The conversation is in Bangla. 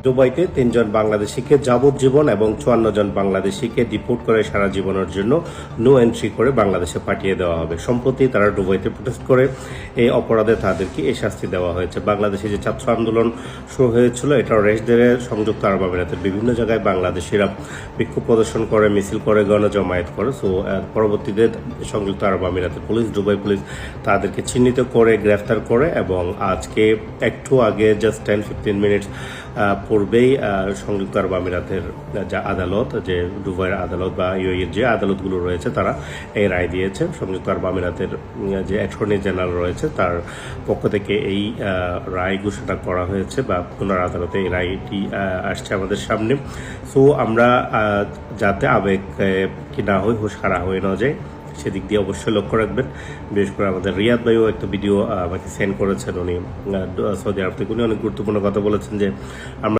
দুবাইতে ৩ জন বাংলাদেশিকে যাবজ্জীবন এবং ৫৪ জন বাংলাদেশিকে ডিপোর্ট করে সারা জীবনের জন্য নো এন্ট্রি করে বাংলাদেশে পাঠিয়ে দেওয়া হবে। সম্প্রতি তারা দুবাইতে প্রোটেস্ট করে এই অপরাধে তাদেরকে এই শাস্তি দেওয়া হয়েছে। বাংলাদেশে যে ছাত্র আন্দোলন শুরু হয়েছিল, এটা রেশ ধরে সংযুক্ত আরব আমিরাতের বিভিন্ন জায়গায় বাংলাদেশিরা বিক্ষোভ প্রদর্শন করে, মিছিল করে, গণজমায়েত করে। সো পরবর্তীতে সংযুক্ত আরব আমিরাতের পুলিশ, দুবাই পুলিশ তাদেরকে চিহ্নিত করে গ্রেফতার করে এবং আজকে একটু আগে জাস্ট 10-15 মিনিট পূর্বেই সংযুক্ত আরব আমিরাতের যা আদালত, যে দুবাইয়ের আদালত বা ইউএইর যে আদালতগুলো রয়েছে, তারা এই রায় দিয়েছে। সংযুক্ত আরব আমিরাতের যে অ্যাটর্নি জেনারেল রয়েছে, তার পক্ষ থেকে এই রায় ঘোষণা করা হয়েছে বা পুনর আদালতে এই রায়টি আসছে আমাদের সামনে। সো আমরা যাতে আবেগ কি না হই, হুঁশহারা হয়ে না যায়, সেদিক দিয়ে অবশ্যই লক্ষ্য রাখবেন। বিশেষ করে আমাদের রিয়াদ ভাইও একটা ভিডিও আমাকে সেন্ড করেছেন, উনি সৌদি আরব থেকে, উনি অনেক গুরুত্বপূর্ণ কথা বলেছেন যে আমরা